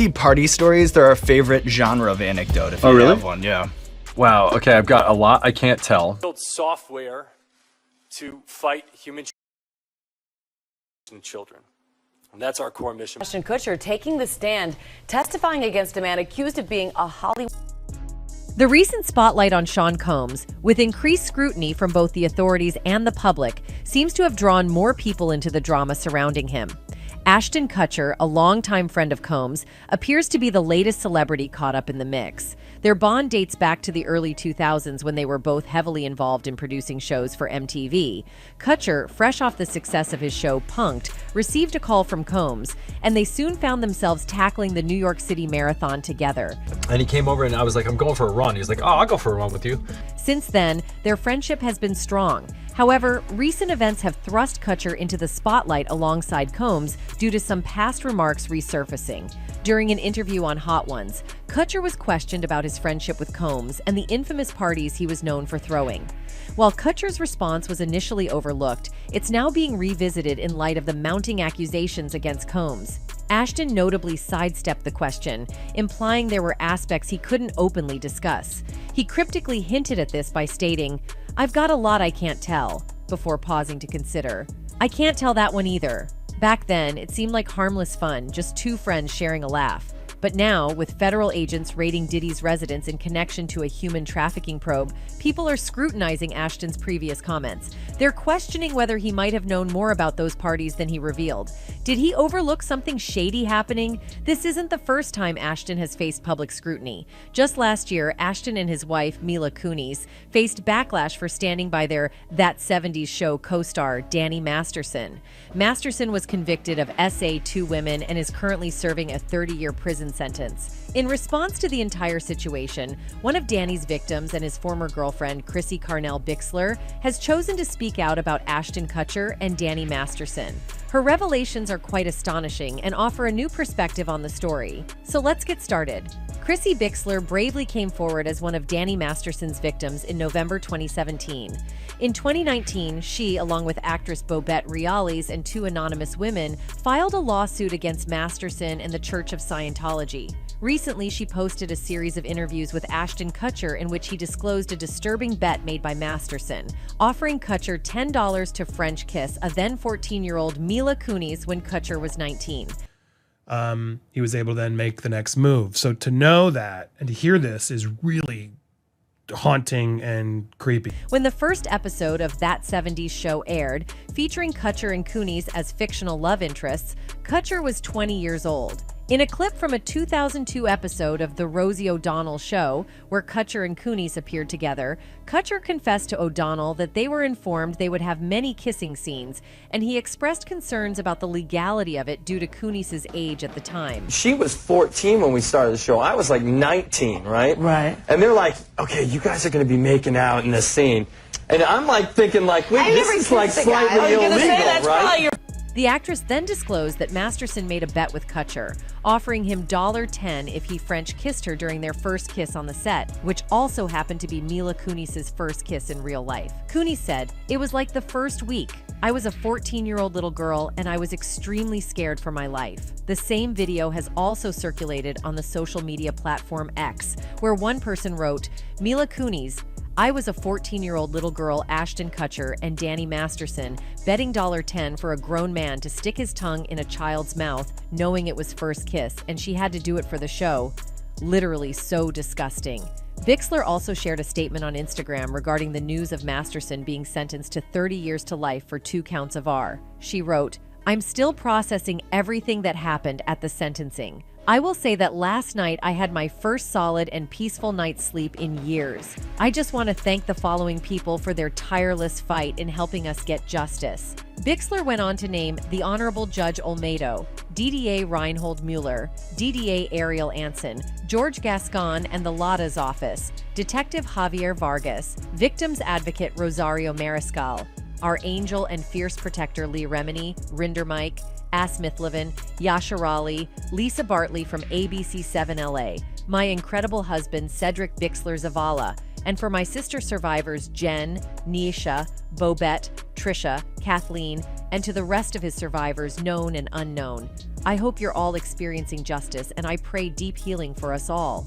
Diddy party stories, they're our favorite genre of anecdote, if you really? have one, yeah. Wow, okay, I've got a lot I can't tell. Build software to fight human children. And that's our core mission. Ashton Kutcher taking the stand, testifying against a man accused of being a Hollywood. The recent spotlight on Sean Combs, with increased scrutiny from both the authorities and the public, seems to have drawn more people into the drama surrounding him. Ashton Kutcher, a longtime friend of Combs, appears to be the latest celebrity caught up in the mix. Their bond dates back to the early 2000s when they were both heavily involved in producing shows for MTV. Kutcher, fresh off the success of his show Punk'd, received a call from Combs, and they soon found themselves tackling the New York City Marathon together. And he came over and I was like, I'm going for a run. He was like, oh, I'll go for a run with you. Since then, their friendship has been strong. However, recent events have thrust Kutcher into the spotlight alongside Combs due to some past remarks resurfacing. During an interview on Hot Ones, Kutcher was questioned about his friendship with Combs and the infamous parties he was known for throwing. While Kutcher's response was initially overlooked, it's now being revisited in light of the mounting accusations against Combs. Ashton notably sidestepped the question, implying there were aspects he couldn't openly discuss. He cryptically hinted at this by stating, "I've got a lot I can't tell," before pausing to consider. "I can't tell that one either. Back then, it seemed like harmless fun, just two friends sharing a laugh. But now, with federal agents raiding Diddy's residence in connection to a human trafficking probe, people are scrutinizing Ashton's previous comments. They're questioning whether he might have known more about those parties than he revealed. Did he overlook something shady happening? This isn't the first time Ashton has faced public scrutiny. Just last year, Ashton and his wife, Mila Kunis, faced backlash for standing by their That 70s Show co-star, Danny Masterson. Masterson was convicted of SA 2 women and is currently serving a 30-year prison sentence. In response to the entire situation, one of Danny's victims and his former girlfriend, Chrissy Carnell Bixler, has chosen to speak out about Ashton Kutcher and Danny Masterson. Her revelations are quite astonishing and offer a new perspective on the story. So let's get started. Chrissy Bixler bravely came forward as one of Danny Masterson's victims in November 2017. In 2019, she, along with actress Bobette Riales and two anonymous women, filed a lawsuit against Masterson and the Church of Scientology. Recently, she posted a series of interviews with Ashton Kutcher in which he disclosed a disturbing bet made by Masterson, offering Kutcher $10 to French kiss a then 14-year-old Mila Kunis when Kutcher was 19. He was able to then make the next move. So to know that and to hear this is really haunting and creepy. When the first episode of That 70s Show aired, featuring Kutcher and Kunis as fictional love interests, Kutcher was 20 years old. In a clip from a 2002 episode of The Rosie O'Donnell Show, where Kutcher and Kunis appeared together, Kutcher confessed to O'Donnell that they were informed they would have many kissing scenes, and he expressed concerns about the legality of it due to Kunis' age at the time. She was 14 when we started the show. I was like 19, right? Right. And they're like, okay, you guys are going to be making out in this scene. And I'm like thinking like, wait, this is like slightly illegal, right? The actress then disclosed that Masterson made a bet with Kutcher, offering him $10 if he French kissed her during their first kiss on the set, which also happened to be Mila Kunis' first kiss in real life. Kunis said, "It was like the first week. I was a 14-year-old little girl and I was extremely scared for my life." The same video has also circulated on the social media platform X, where one person wrote, "Mila Kunis, I was a 14-year-old little girl, Ashton Kutcher, and Danny Masterson, betting $10 for a grown man to stick his tongue in a child's mouth, knowing it was first kiss, and she had to do it for the show. Literally so disgusting." Bixler also shared a statement on Instagram regarding the news of Masterson being sentenced to 30 years to life for 2 counts of R. She wrote, "I'm still processing everything that happened at the sentencing. I will say that last night I had my first solid and peaceful night's sleep in years. I just want to thank the following people for their tireless fight in helping us get justice." Bixler went on to name the Honorable Judge Olmedo, DDA Reinhold Mueller, DDA Ariel Anson, George Gascon and the Lada's office, Detective Javier Vargas, Victims Advocate Rosario Mariscal, our angel and fierce protector Lee Remini, Rinder Mike, Ass Mithlevin, Yasha Raleigh, Lisa Bartley from ABC7 LA, my incredible husband Cedric Bixler Zavala, and for my sister survivors Jen, Nisha, Bobette, Trisha, Kathleen, And to the rest of his survivors, known and unknown, I hope you're all experiencing justice, and I pray deep healing for us all.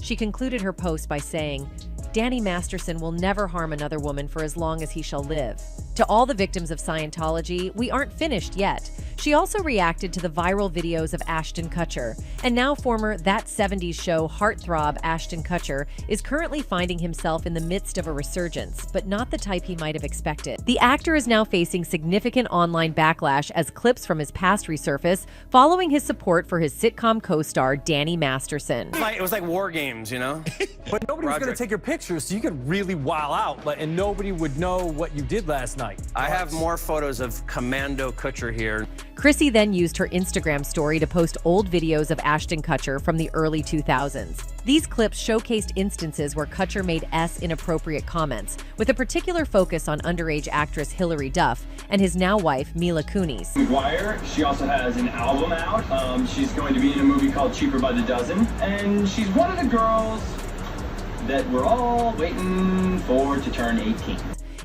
She concluded her post by saying, Danny Masterson will never harm another woman for as long as he shall live. To all the victims of Scientology, we aren't finished yet. She also reacted to the viral videos of Ashton Kutcher, and now former That 70s Show heartthrob Ashton Kutcher is currently finding himself in the midst of a resurgence, but not the type he might have expected. The actor is now facing significant online backlash as clips from his past resurface following his support for his sitcom co-star Danny Masterson. It was like war games, you know? But nobody was going to take your pictures, so you could really wow out, and nobody would know what you did last night. I have more photos of Commando Kutcher here. Chrissy then used her Instagram story to post old videos of Ashton Kutcher from the early 2000s. These clips showcased instances where Kutcher made inappropriate comments, with a particular focus on underage actress Hilary Duff and his now wife Mila Kunis. Wire. She also has an album out. She's going to be in a movie called Cheaper by the Dozen, and she's one of the girls that we're all waiting for to turn 18.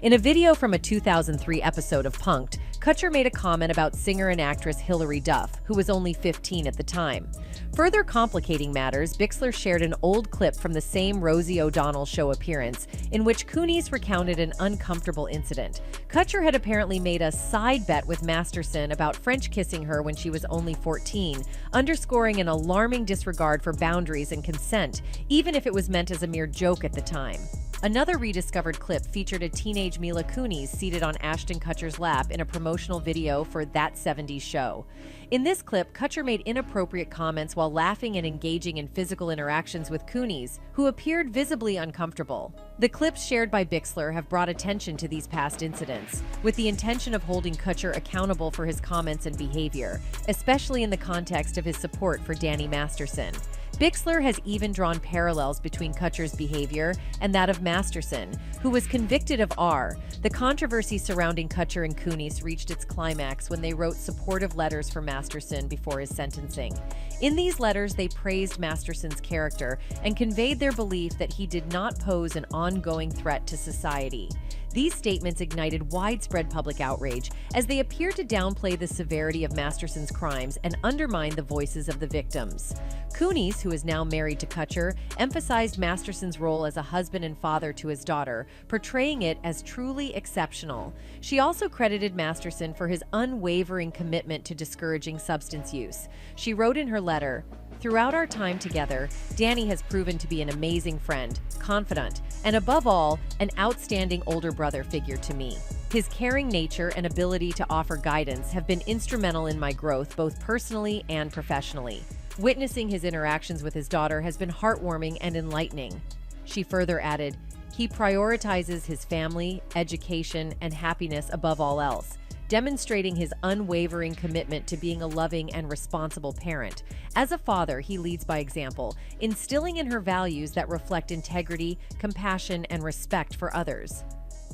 In a video from a 2003 episode of Punk'd, Kutcher made a comment about singer and actress Hilary Duff, who was only 15 at the time. Further complicating matters, Bixler shared an old clip from the same Rosie O'Donnell show appearance, in which Kunis recounted an uncomfortable incident. Kutcher had apparently made a side bet with Masterson about French kissing her when she was only 14, underscoring an alarming disregard for boundaries and consent, even if it was meant as a mere joke at the time. Another rediscovered clip featured a teenage Mila Kunis seated on Ashton Kutcher's lap in a promotional video for That 70s Show. In this clip, Kutcher made inappropriate comments while laughing and engaging in physical interactions with Kunis, who appeared visibly uncomfortable. The clips shared by Bixler have brought attention to these past incidents, with the intention of holding Kutcher accountable for his comments and behavior, especially in the context of his support for Danny Masterson. Bixler has even drawn parallels between Kutcher's behavior and that of Masterson, who was convicted of R. The controversy surrounding Kutcher and Kunis reached its climax when they wrote supportive letters for Masterson before his sentencing. In these letters, they praised Masterson's character and conveyed their belief that he did not pose an ongoing threat to society. These statements ignited widespread public outrage as they appeared to downplay the severity of Masterson's crimes and undermine the voices of the victims. Kunis, who is now married to Kutcher, emphasized Masterson's role as a husband and father to his daughter, portraying it as truly exceptional. She also credited Masterson for his unwavering commitment to discouraging substance use. She wrote in her letter, "Throughout our time together, Danny has proven to be an amazing friend, confidant, and above all, an outstanding older brother figure to me. His caring nature and ability to offer guidance have been instrumental in my growth both personally and professionally. Witnessing his interactions with his daughter has been heartwarming and enlightening." She further added, "He prioritizes his family, education, and happiness above all else, demonstrating his unwavering commitment to being a loving and responsible parent. As a father, he leads by example, instilling in her values that reflect integrity, compassion, and respect for others."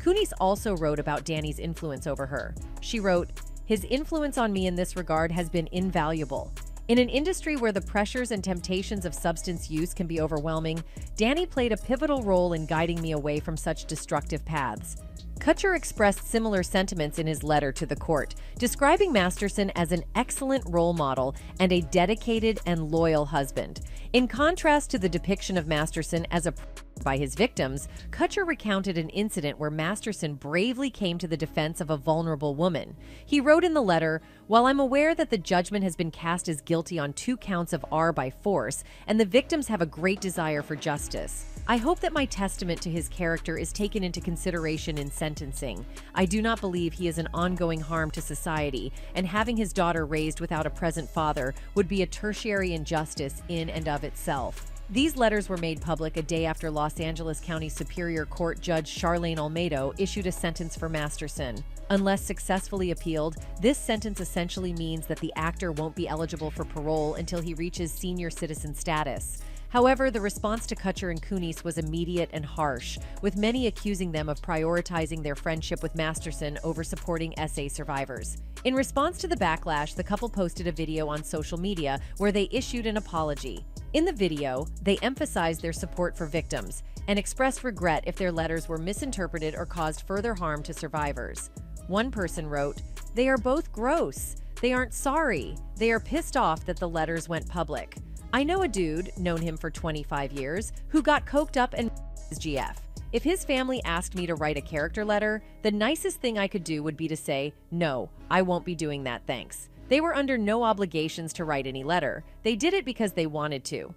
Kunis also wrote about Danny's influence over her. She wrote, "His influence on me in this regard has been invaluable. In an industry where the pressures and temptations of substance use can be overwhelming, Danny played a pivotal role in guiding me away from such destructive paths." Kutcher expressed similar sentiments in his letter to the court, describing Masterson as an excellent role model and a dedicated and loyal husband. In contrast to the depiction of Masterson as a by his victims, Kutcher recounted an incident where Masterson bravely came to the defense of a vulnerable woman. He wrote in the letter, "While I'm aware that the judgment has been cast as guilty on 2 counts of R by force, and the victims have a great desire for justice, I hope that my testament to his character is taken into consideration in sentencing. I do not believe he is an ongoing harm to society, and having his daughter raised without a present father would be a tertiary injustice in and of itself." These letters were made public a day after Los Angeles County Superior Court Judge Charlene Olmedo issued a sentence for Masterson. Unless successfully appealed, this sentence essentially means that the actor won't be eligible for parole until he reaches senior citizen status. However, the response to Kutcher and Kunis was immediate and harsh, with many accusing them of prioritizing their friendship with Masterson over supporting SA survivors. In response to the backlash, the couple posted a video on social media where they issued an apology. In the video, they emphasized their support for victims and expressed regret if their letters were misinterpreted or caused further harm to survivors. One person wrote, "They are both gross. They aren't sorry. They are pissed off that the letters went public. I know a dude, known him for 25 years, who got coked up and his GF. If his family asked me to write a character letter, the nicest thing I could do would be to say, no, I won't be doing that, thanks. They were under no obligations to write any letter. They did it because they wanted to."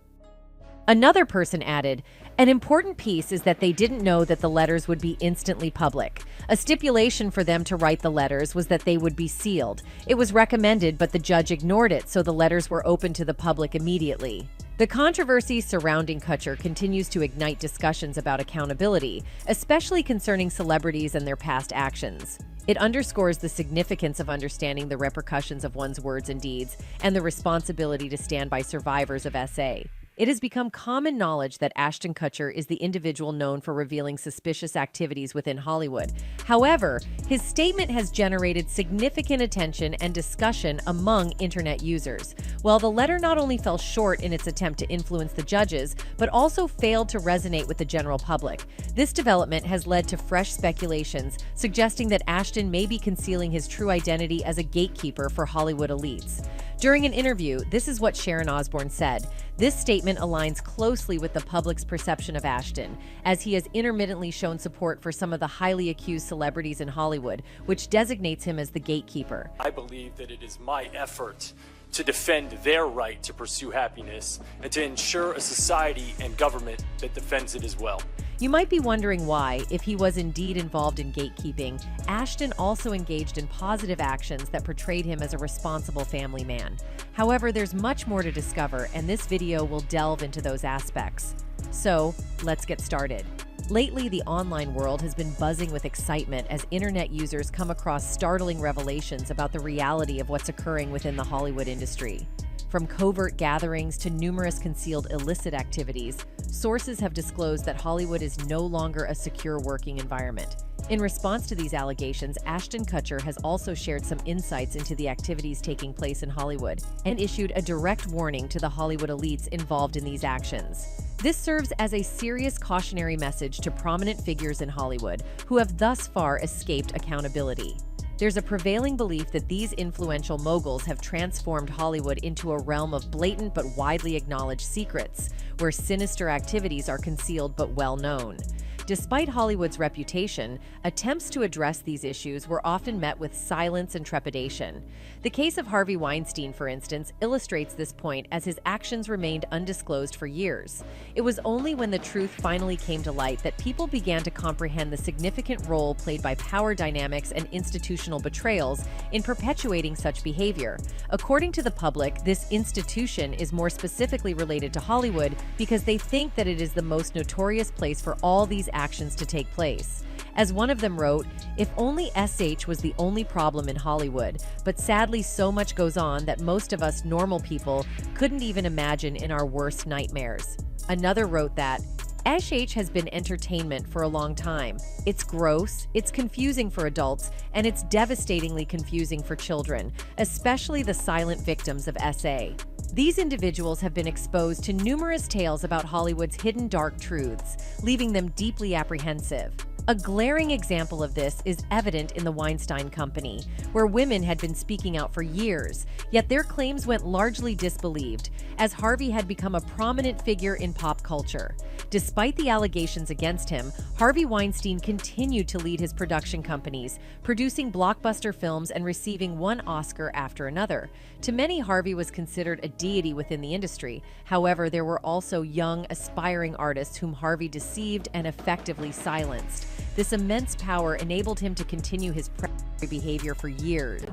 Another person added, "An important piece is that they didn't know that the letters would be instantly public. A stipulation for them to write the letters was that they would be sealed. It was recommended, but the judge ignored it, so the letters were open to the public immediately." The controversy surrounding Kutcher continues to ignite discussions about accountability, especially concerning celebrities and their past actions. It underscores the significance of understanding the repercussions of one's words and deeds and the responsibility to stand by survivors of SA. It has become common knowledge that Ashton Kutcher is the individual known for revealing suspicious activities within Hollywood. However, his statement has generated significant attention and discussion among internet users. While the letter not only fell short in its attempt to influence the judges, but also failed to resonate with the general public, this development has led to fresh speculations suggesting that Ashton may be concealing his true identity as a gatekeeper for Hollywood elites. During an interview, this is what Sharon Osbourne said. This statement aligns closely with the public's perception of Ashton, as he has intermittently shown support for some of the highly accused celebrities in Hollywood, which designates him as the gatekeeper. I believe that it is my effort to defend their right to pursue happiness and to ensure a society and government that defends it as well. You might be wondering why, if he was indeed involved in gatekeeping, Ashton also engaged in positive actions that portrayed him as a responsible family man. However, there's much more to discover, and this video will delve into those aspects. So, let's get started. Lately, the online world has been buzzing with excitement as internet users come across startling revelations about the reality of what's occurring within the Hollywood industry. From covert gatherings to numerous concealed illicit activities, sources have disclosed that Hollywood is no longer a secure working environment. In response to these allegations, Ashton Kutcher has also shared some insights into the activities taking place in Hollywood and issued a direct warning to the Hollywood elites involved in these actions. This serves as a serious cautionary message to prominent figures in Hollywood who have thus far escaped accountability. There's a prevailing belief that these influential moguls have transformed Hollywood into a realm of blatant but widely acknowledged secrets, where sinister activities are concealed but well known. Despite Hollywood's reputation, attempts to address these issues were often met with silence and trepidation. The case of Harvey Weinstein, for instance, illustrates this point as his actions remained undisclosed for years. It was only when the truth finally came to light that people began to comprehend the significant role played by power dynamics and institutional betrayals in perpetuating such behavior. According to the public, this institution is more specifically related to Hollywood because they think that it is the most notorious place for all these actions to take place. As one of them wrote, "If only SH was the only problem in Hollywood, but sadly so much goes on that most of us normal people couldn't even imagine in our worst nightmares." Another wrote that, "SH has been entertainment for a long time. It's gross, it's confusing for adults, and it's devastatingly confusing for children, especially the silent victims of SA. These individuals have been exposed to numerous tales about Hollywood's hidden dark truths, leaving them deeply apprehensive. A glaring example of this is evident in the Weinstein Company, where women had been speaking out for years, yet their claims went largely disbelieved, as Harvey had become a prominent figure in pop culture. Despite the allegations against him, Harvey Weinstein continued to lead his production companies, producing blockbuster films and receiving one Oscar after another. To many, Harvey was considered a deity within the industry. However, there were also young, aspiring artists whom Harvey deceived and effectively silenced. This immense power enabled him to continue his predatory behavior for years.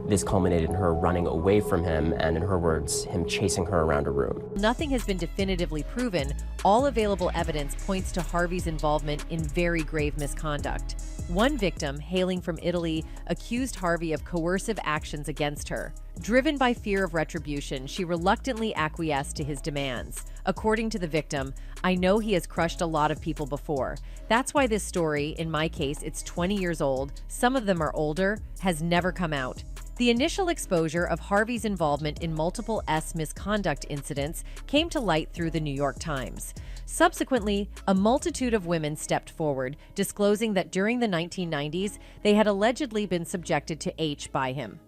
This culminated in her running away from him and, in her words, him chasing her around a room. Nothing has been definitively proven. All available evidence points to Harvey's involvement in very grave misconduct. One victim, hailing from Italy, accused Harvey of coercive actions against her. Driven by fear of retribution, she reluctantly acquiesced to his demands. According to the victim, "I know he has crushed a lot of people before. That's why this story, in my case it's 20 years old, some of them are older, has never come out. The initial exposure of Harvey's involvement in multiple misconduct incidents came to light through the New York Times. Subsequently, a multitude of women stepped forward, disclosing that during the 1990s, they had allegedly been subjected to H by him.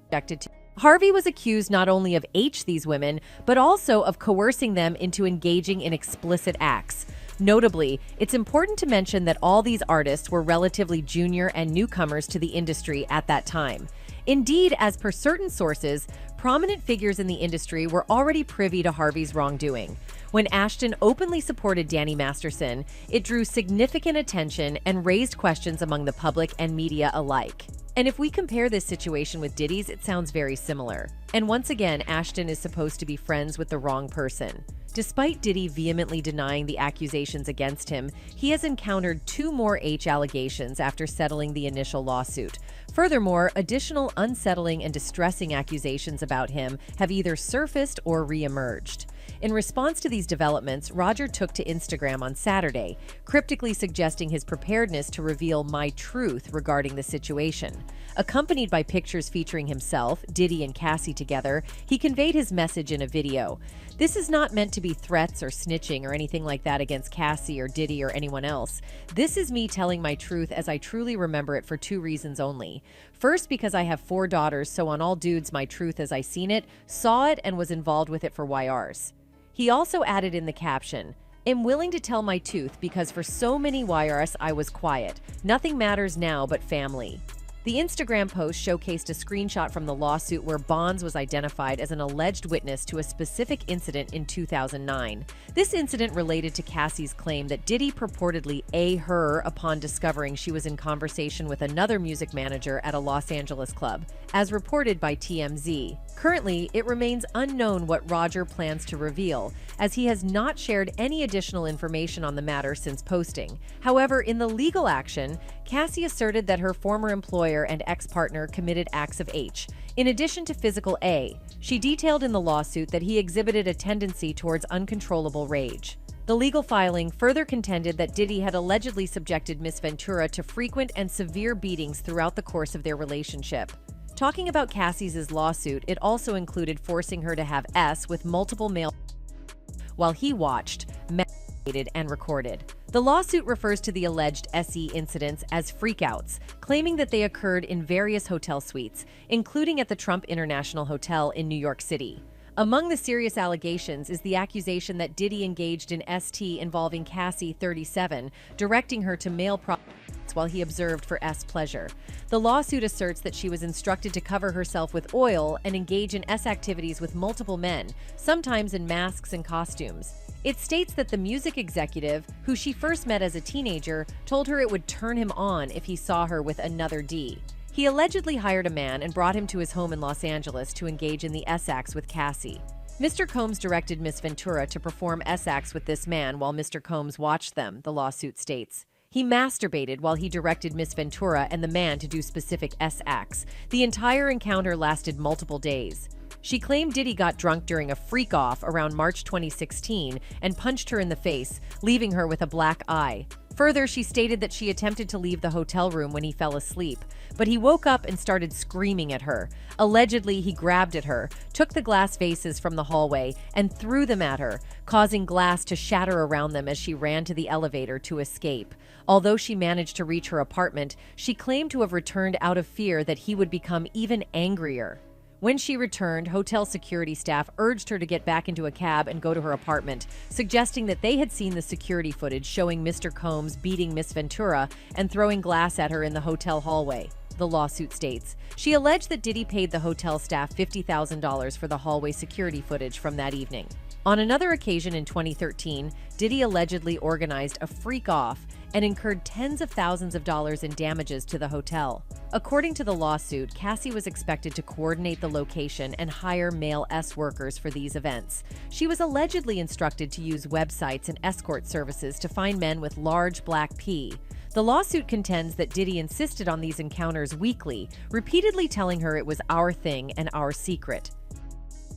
Harvey was accused not only of these women, but also of coercing them into engaging in explicit acts. Notably, it's important to mention that all these artists were relatively junior and newcomers to the industry at that time. Indeed, as per certain sources, prominent figures in the industry were already privy to Harvey's wrongdoing. When Ashton openly supported Danny Masterson, it drew significant attention and raised questions among the public and media alike. And if we compare this situation with Diddy's, it sounds very similar. And once again, Ashton is supposed to be friends with the wrong person. Despite Diddy vehemently denying the accusations against him, he has encountered 2 more allegations after settling the initial lawsuit. Furthermore, additional unsettling and distressing accusations about him have either surfaced or re-emerged. In response to these developments, Roger took to Instagram on Saturday, cryptically suggesting his preparedness to reveal my truth regarding the situation. Accompanied by pictures featuring himself, Diddy, and Cassie together, he conveyed his message in a video. This is not meant to be threats or snitching or anything like that against Cassie or Diddy or anyone else. This is me telling my truth as I truly remember it for 2 reasons only. First, because I have 4 daughters, so on all dudes, my truth as I seen it, saw it, and was involved with it for YRs. He also added in the caption, "Am willing to tell my tooth because for so many YRs I was quiet. Nothing matters now but family." The Instagram post showcased a screenshot from the lawsuit where Bonds was identified as an alleged witness to a specific incident in 2009. This incident related to Cassie's claim that Diddy purportedly her upon discovering she was in conversation with another music manager at a Los Angeles club, as reported by TMZ. Currently, it remains unknown what Roger plans to reveal, as he has not shared any additional information on the matter since posting. However, in the legal action, Cassie asserted that her former employer and ex-partner committed acts of H. In addition to physical she detailed in the lawsuit that he exhibited a tendency towards uncontrollable rage. The legal filing further contended that Diddy had allegedly subjected Miss Ventura to frequent and severe beatings throughout the course of their relationship. Talking about Cassie's lawsuit, it also included forcing her to have with multiple male while he watched, masturbated, and recorded. The lawsuit refers to the alleged SE incidents as freakouts, claiming that they occurred in various hotel suites, including at the Trump International Hotel in New York City. Among the serious allegations is the accusation that Diddy engaged in ST involving Cassie, 37, directing her to male prostitutes while he observed for pleasure. The lawsuit asserts that she was instructed to cover herself with oil and engage in activities with multiple men, sometimes in masks and costumes. It states that the music executive, who she first met as a teenager, told her it would turn him on if he saw her with another D. He allegedly hired a man and brought him to his home in Los Angeles to engage in the acts with Cassie. Mr. Combs directed Miss Ventura to perform acts with this man while Mr. Combs watched them, the lawsuit states. He masturbated while he directed Miss Ventura and the man to do specific acts. The entire encounter lasted multiple days. She claimed Diddy got drunk during a freak-off around March 2016 and punched her in the face, leaving her with a black eye. Further, she stated that she attempted to leave the hotel room when he fell asleep, but he woke up and started screaming at her. Allegedly, he grabbed at her, took the glass vases from the hallway, and threw them at her, causing glass to shatter around them as she ran to the elevator to escape. Although she managed to reach her apartment, she claimed to have returned out of fear that he would become even angrier. When she returned, hotel security staff urged her to get back into a cab and go to her apartment, suggesting that they had seen the security footage showing Mr. Combs beating Miss Ventura and throwing glass at her in the hotel hallway. The lawsuit states. She alleged that Diddy paid the hotel staff $50,000 for the hallway security footage from that evening. On another occasion in 2013, Diddy allegedly organized a freak-off and incurred tens of thousands of dollars in damages to the hotel. According to the lawsuit, Cassie was expected to coordinate the location and hire male workers for these events. She was allegedly instructed to use websites and escort services to find men with large black P. The lawsuit contends that Diddy insisted on these encounters weekly, repeatedly telling her it was our thing and our secret.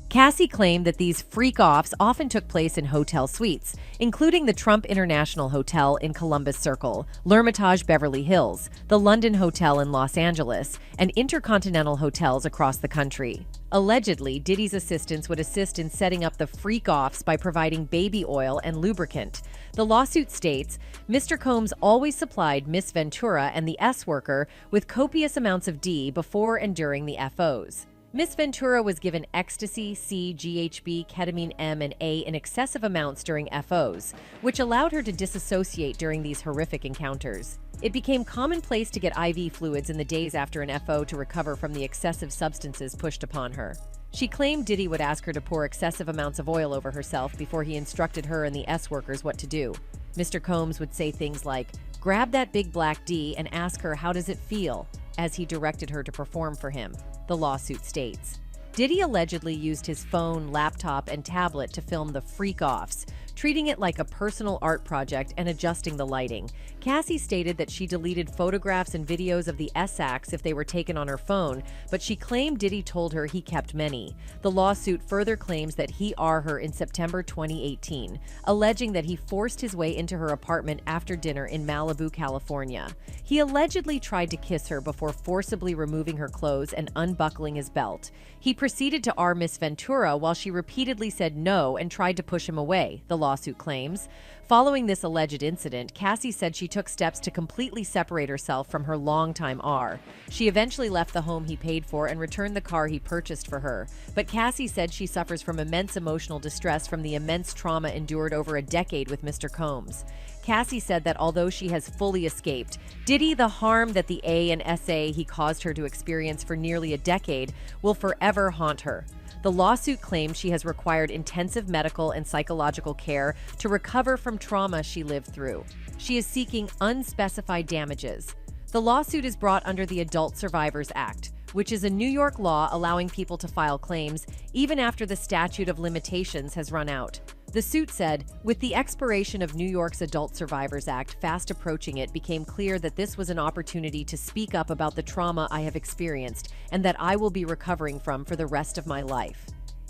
Cassie claimed that these freak-offs often took place in hotel suites, including the Trump International Hotel in Columbus Circle, L'Hermitage Beverly Hills, the London Hotel in Los Angeles, and intercontinental hotels across the country. Allegedly, Diddy's assistants would assist in setting up the freak-offs by providing baby oil and lubricant. The lawsuit states, Mr. Combs always supplied Miss Ventura and the S-worker with copious amounts of D before and during the FOs. Miss Ventura was given ecstasy, C, GHB, ketamine M, and A in excessive amounts during FOs, which allowed her to disassociate during these horrific encounters. It became commonplace to get IV fluids in the days after an FO to recover from the excessive substances pushed upon her. She claimed Diddy would ask her to pour excessive amounts of oil over herself before he instructed her and the S-workers what to do. Mr. Combs would say things like, "Grab that big black D and ask her how does it feel," as he directed her to perform for him, the lawsuit states. Diddy allegedly used his phone, laptop, and tablet to film the freak-offs, treating it like a personal art project and adjusting the lighting. Cassie stated that she deleted photographs and videos of the S-acts if they were taken on her phone, but she claimed Diddy told her he kept many. The lawsuit further claims that he arrested her in September 2018, alleging that he forced his way into her apartment after dinner in Malibu, California. He allegedly tried to kiss her before forcibly removing her clothes and unbuckling his belt. He proceeded to arrest Miss Ventura while she repeatedly said no and tried to push him away, the lawsuit claims. Following this alleged incident, Cassie said she took steps to completely separate herself from her longtime R. She eventually left the home he paid for and returned the car he purchased for her. But Cassie said she suffers from immense emotional distress from the immense trauma endured over a decade with Mr. Combs. Cassie said that although she has fully escaped, Diddy, the harm that the A and SA he caused her to experience for nearly a decade, will forever haunt her. The lawsuit claims she has required intensive medical and psychological care to recover from trauma she lived through. She is seeking unspecified damages. The lawsuit is brought under the Adult Survivors Act, which is a New York law allowing people to file claims even after the statute of limitations has run out. The suit said, with the expiration of New York's Adult Survivors Act fast approaching, it became clear that this was an opportunity to speak up about the trauma I have experienced and that I will be recovering from for the rest of my life.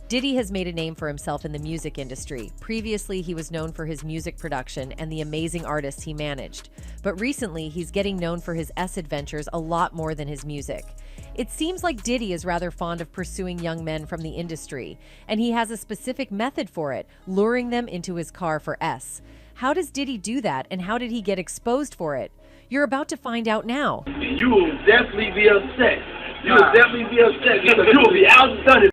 Diddy has made a name for himself in the music industry. Previously, he was known for his music production and the amazing artists he managed. But recently, he's getting known for his S-adventures a lot more than his music. It seems like Diddy is rather fond of pursuing young men from the industry, and he has a specific method for it, luring them into his car for S. How does Diddy do that, and how did he get exposed for it? You're about to find out now. You will definitely be upset. You will definitely be upset because you will be outdone.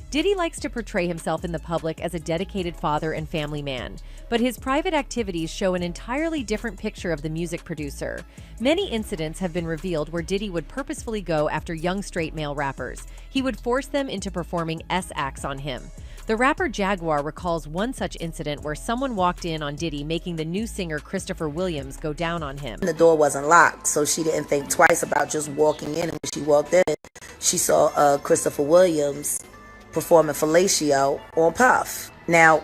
Diddy likes to portray himself in the public as a dedicated father and family man, but his private activities show an entirely different picture of the music producer. Many incidents have been revealed where Diddy would purposefully go after young straight male rappers. He would force them into performing S-acts on him. The rapper Jaguar recalls one such incident where someone walked in on Diddy, making the new singer Christopher Williams go down on him. The door wasn't locked, so she didn't think twice about just walking in. And when she walked in, she saw Christopher Williams performing fellatio on Puff. Now,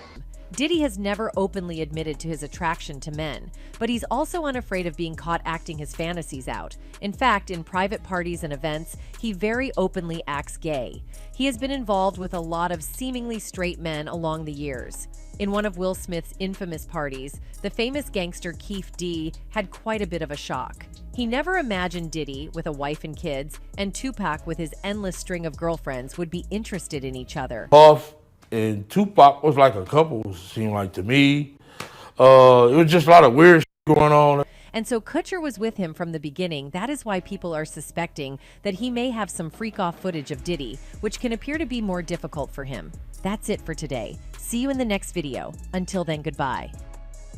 Diddy has never openly admitted to his attraction to men, but he's also unafraid of being caught acting his fantasies out. In fact, in private parties and events, he very openly acts gay. He has been involved with a lot of seemingly straight men along the years. In one of Will Smith's infamous parties, the famous gangster Keef D had quite a bit of a shock. He never imagined Diddy, with a wife and kids, and Tupac, with his endless string of girlfriends, would be interested in each other. Puff and Tupac was like a couple, it seemed like to me. It was just a lot of weird shit going on. And so Kutcher was with him from the beginning. That is why people are suspecting that he may have some freak-off footage of Diddy, which can appear to be more difficult for him. That's it for today. See you in the next video. Until then, goodbye.